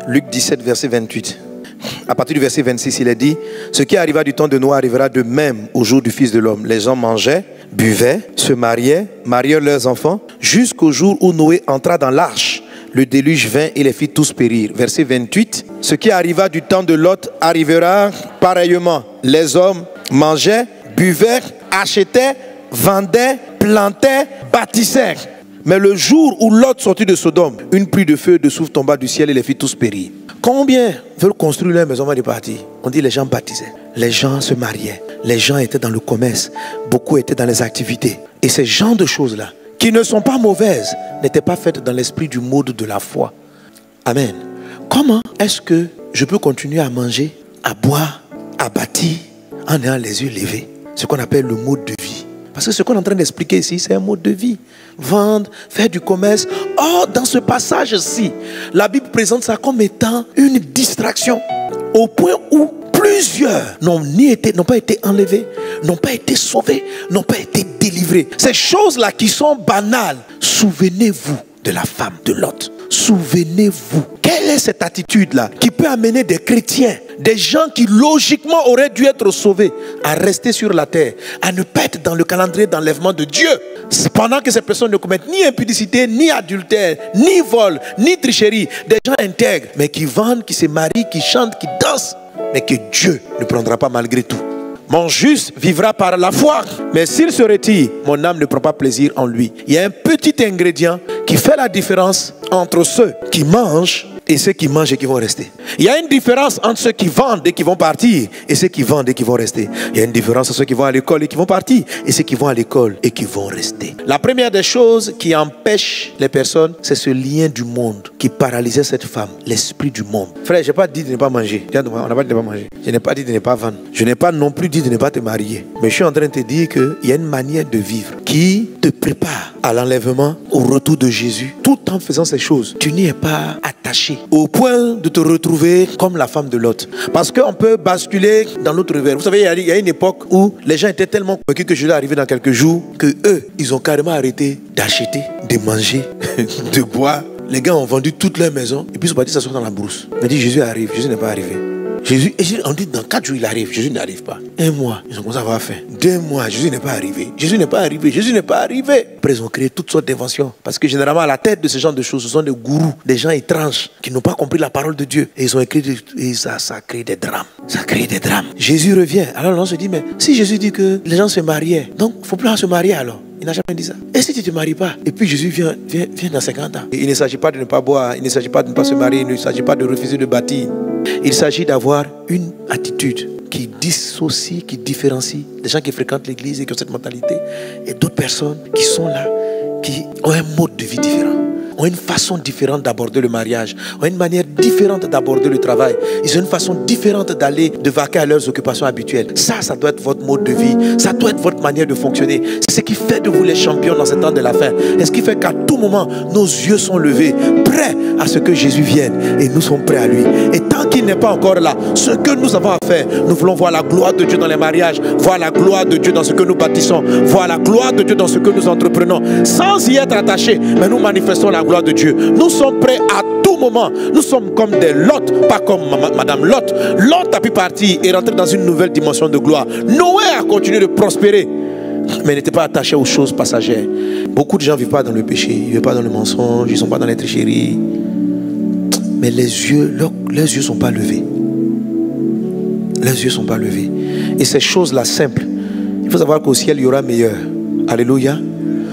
Luc 17, verset 28. À partir du verset 26, il est dit: ce qui arriva du temps de Noé arrivera de même au jour du Fils de l'homme. Les gens mangeaient, buvaient, se mariaient, mariaient leurs enfants, jusqu'au jour où Noé entra dans l'arche. Le déluge vint et les fit tous périr. Verset 28. Ce qui arriva du temps de Lot arrivera pareillement. Les hommes mangeaient, buvaient, achetaient, vendaient, plantaient, bâtissaient. Mais le jour où Lot sortit de Sodome, une pluie de feu de soufre tomba du ciel et les fit tous périr. Combien veulent construire leur maison avant de partir? On dit les gens baptisaient, les gens se mariaient, les gens étaient dans le commerce, beaucoup étaient dans les activités. Et ces genres de choses-là, qui ne sont pas mauvaises, n'étaient pas faites dans l'esprit du mode de la foi. Amen. Comment est-ce que je peux continuer à manger, à boire, à bâtir en ayant les yeux levés? Ce qu'on appelle le mode de vie. Parce que ce qu'on est en train d'expliquer ici, c'est un mode de vie. Vendre, faire du commerce. Or, dans ce passage-ci, la Bible présente ça comme étant une distraction. Au point où plusieurs n'ont pas été enlevés, n'ont pas été sauvés, n'ont pas été délivrés. Ces choses-là qui sont banales, souvenez-vous de la femme de Lot. Souvenez-vous. Quelle est cette attitude-là qui peut amener des chrétiens, des gens qui logiquement auraient dû être sauvés, à rester sur la terre, à ne pas être dans le calendrier d'enlèvement de Dieu, pendant que ces personnes ne commettent ni impudicité, ni adultère, ni vol, ni tricherie. Des gens intègres, mais qui vendent, qui se marient, qui chantent, qui dansent, mais que Dieu ne prendra pas malgré tout. Mon juste vivra par la foi, mais s'il se retire, mon âme ne prend pas plaisir en lui. Il y a un petit ingrédient qui fait la différence entre ceux qui mangent et ceux qui mangent et qui vont rester. Il y a une différence entre ceux qui vendent et qui vont partir et ceux qui vendent et qui vont rester. Il y a une différence entre ceux qui vont à l'école et qui vont partir et ceux qui vont à l'école et qui vont rester. La première des choses qui empêche les personnes, c'est ce lien du monde qui paralysait cette femme, l'esprit du monde. Frère, je n'ai pas dit de ne pas manger. On n'a pas dit de ne pas manger. Je n'ai pas dit de ne pas vendre. Je n'ai pas non plus dit de ne pas te marier. Mais je suis en train de te dire qu'il y a une manière de vivre qui te prépare à l'enlèvement, au retour de Jésus. Tout en faisant ces choses, tu n'y es pas attaché au point de te retrouver comme la femme de Lot. Parce qu'on peut basculer dans l'autre vers. Vous savez, il y a une époque où les gens étaient tellement convaincus que je vais arriver dans quelques jours que eux, ils ont carrément arrêté d'acheter, de manger, de boire. Les gars ont vendu toute leur maison et puis ils sont partis s'asseoir dans la brousse. On dit Jésus arrive, Jésus n'est pas arrivé. Jésus, on dit dans 4 jours il arrive, Jésus n'arrive pas. 1 mois, ils ont commencé à avoir faim. 2 mois, Jésus n'est pas arrivé. Jésus n'est pas arrivé, Jésus n'est pas arrivé. Après ils ont créé toutes sortes d'inventions. Parce que généralement à la tête de ce genre de choses, ce sont des gourous, des gens étranges qui n'ont pas compris la parole de Dieu. Et ils ont écrit, et ça crée des drames. Ça crée des drames. Jésus revient. Alors on se dit, mais si Jésus dit que les gens se mariaient, donc il ne faut plus se marier alors. Il n'a jamais dit ça. Et si tu ne te maries pas? Et puis Jésus vient dans 50 ans. Et il ne s'agit pas de ne pas boire, il ne s'agit pas de ne pas se marier, il ne s'agit pas de refuser de bâtir. Il s'agit d'avoir une attitude qui dissocie, qui différencie des gens qui fréquentent l'église et qui ont cette mentalité et d'autres personnes qui sont là, qui ont un mode de vie différent, ont une façon différente d'aborder le mariage, ont une manière différente d'aborder le travail. Ils ont une façon différente d'aller, de vaquer à leurs occupations habituelles. Ça doit être votre mode de vie. Ça doit être votre manière de fonctionner. C'est ce qui fait de vous les champions dans ce temps de la fin. Et ce qui fait qu'à tout moment, nos yeux sont levés, prêts à ce que Jésus vienne. Et nous sommes prêts à lui. Et tant qu'il n'est pas encore là, ce que nous avons à faire, nous voulons voir la gloire de Dieu dans les mariages, voir la gloire de Dieu dans ce que nous bâtissons, voir la gloire de Dieu dans ce que nous entreprenons, sans y être attachés. Mais nous manifestons la gloire de Dieu. Nous sommes prêts à tout moment. Nous sommes comme des Lot, pas comme Madame Lot. Lot a pu partir et rentrer dans une nouvelle dimension de gloire. Noé a continué de prospérer, mais n'était pas attaché aux choses passagères. Beaucoup de gens ne vivent pas dans le péché, ils ne vivent pas dans le mensonge, ils ne sont pas dans les tricheries. Mais leurs yeux ne sont pas levés. Leurs yeux ne sont pas levés. Et ces choses-là simples, il faut savoir qu'au ciel, il y aura meilleur. Alléluia.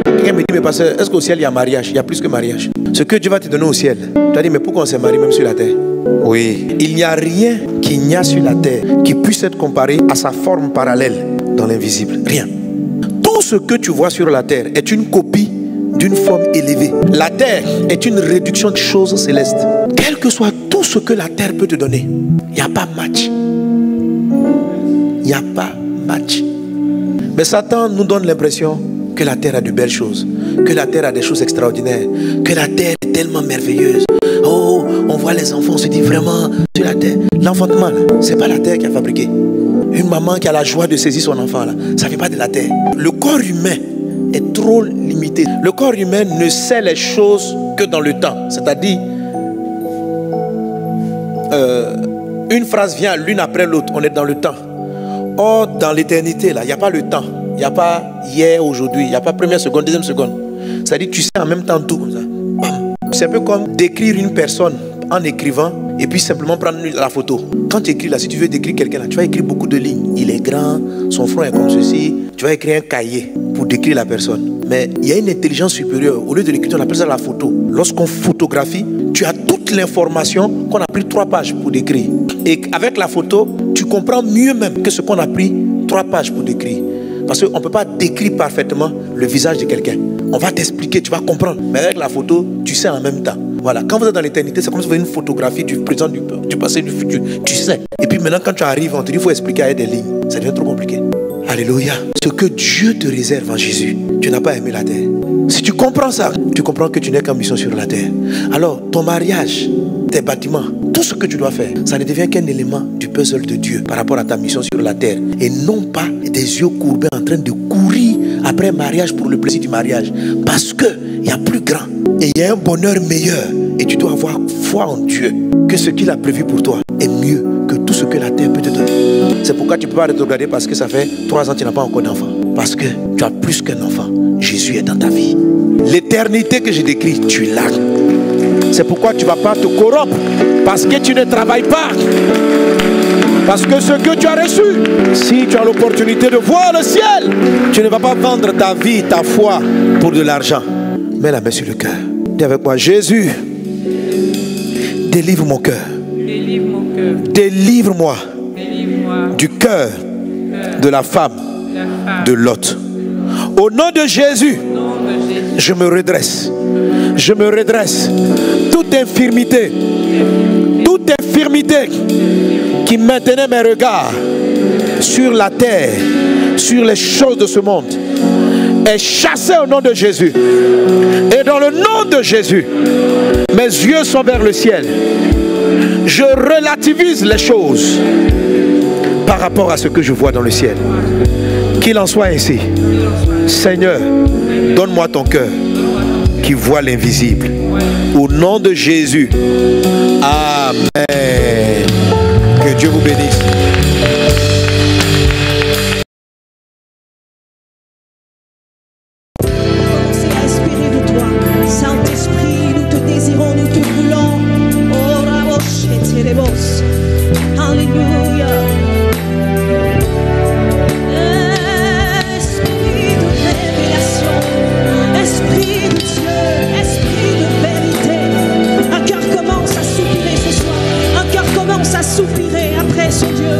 Quelqu'un me dit, mais pasteur, est-ce qu'au ciel, il y a mariage? Il y a plus que mariage. Ce que Dieu va te donner au ciel, tu as dit, mais pourquoi on s'est marié même sur la terre? Oui. Il n'y a rien qu'il n'y a sur la terre qui puisse être comparé à sa forme parallèle dans l'invisible. Rien. Tout ce que tu vois sur la terre est une copie d'une forme élevée. La terre est une réduction de choses célestes. Quel que soit tout ce que la terre peut te donner, il n'y a pas match. Il n'y a pas match. Mais Satan nous donne l'impression que la terre a de belles choses, que la terre a des choses extraordinaires, que la terre est tellement merveilleuse. Oh, on voit les enfants, on se dit vraiment sur la terre. L'enfantement, ce n'est pas la terre qui a fabriqué. Une maman qui a la joie de saisir son enfant, là, ça ne fait pas de la terre. Le corps humain est trop limité. Le corps humain ne sait les choses que dans le temps. C'est-à-dire, une phrase vient l'une après l'autre. On est dans le temps. Or, dans l'éternité, là, il n'y a pas le temps. Il n'y a pas hier, aujourd'hui. Il n'y a pas première seconde, deuxième seconde. C'est-à-dire que tu sais en même temps tout comme ça. C'est un peu comme décrire une personne en écrivant et puis simplement prendre la photo. Quand tu écris là, si tu veux décrire quelqu'un là, tu vas écrire beaucoup de lignes. Il est grand, son front est comme ceci. Tu vas écrire un cahier pour décrire la personne. Mais il y a une intelligence supérieure. Au lieu de l'écriture, on appelle ça la photo. Lorsqu'on photographie, tu as toute l'information qu'on a pris 3 pages pour décrire. Et avec la photo, tu comprends mieux même que ce qu'on a pris 3 pages pour décrire. Parce qu'on ne peut pas décrire parfaitement le visage de quelqu'un. On va t'expliquer, tu vas comprendre. Mais avec la photo, tu sais en même temps. Voilà, quand vous êtes dans l'éternité, c'est comme si vous avez une photographie du présent, du passé, du futur. Tu sais. Et puis maintenant, quand tu arrives, on te dit qu'il faut expliquer avec des lignes. Ça devient trop compliqué. Alléluia. Ce que Dieu te réserve en Jésus, tu n'as pas aimé la terre. Si tu comprends ça, tu comprends que tu n'es qu'en mission sur la terre. Alors, ton mariage, tes bâtiments, tout ce que tu dois faire, ça ne devient qu'un élément du puzzle de Dieu par rapport à ta mission sur la terre. Et non pas des yeux courbés en train de courir après un mariage pour le plaisir du mariage. Parce qu'il y a plus grand et il y a un bonheur meilleur. Et tu dois avoir foi en Dieu que ce qu'il a prévu pour toi est mieux que tout ce que la terre peut te donner. C'est pourquoi tu ne peux pas rétrograder parce que ça fait 3 ans que tu n'as pas encore d'enfant. Parce que tu as plus qu'un enfant. Jésus est dans ta vie. L'éternité que j'ai décrite, tu l'as. C'est pourquoi tu ne vas pas te corrompre. Parce que tu ne travailles pas. Parce que ce que tu as reçu, si tu as l'opportunité de voir le ciel, tu ne vas pas vendre ta vie, ta foi pour de l'argent. Mets la main sur le cœur. Dis avec moi, Jésus, délivre mon cœur. Délivre-moi du cœur de la femme de Lot. Au nom de Jésus, je me redresse. Je me redresse. Toute infirmité qui maintenait mes regards sur la terre, sur les choses de ce monde, est chassée au nom de Jésus. Et dans le nom de Jésus, mes yeux sont vers le ciel. Je relativise les choses par rapport à ce que je vois dans le ciel. Qu'il en soit ainsi. Seigneur, donne-moi ton cœur qui voit l'invisible. Au nom de Jésus. Amen. Que Dieu vous bénisse. Commencez à inspirer de toi. Saint-Esprit, nous te désirons, nous te voulons. Oh, Rabosh et Télémos. Alléluia. Esprit de révélation, Esprit de Dieu, Esprit de vérité. Un cœur commence à soupirer ce soir. Un cœur commence à soupirer après ce Dieu.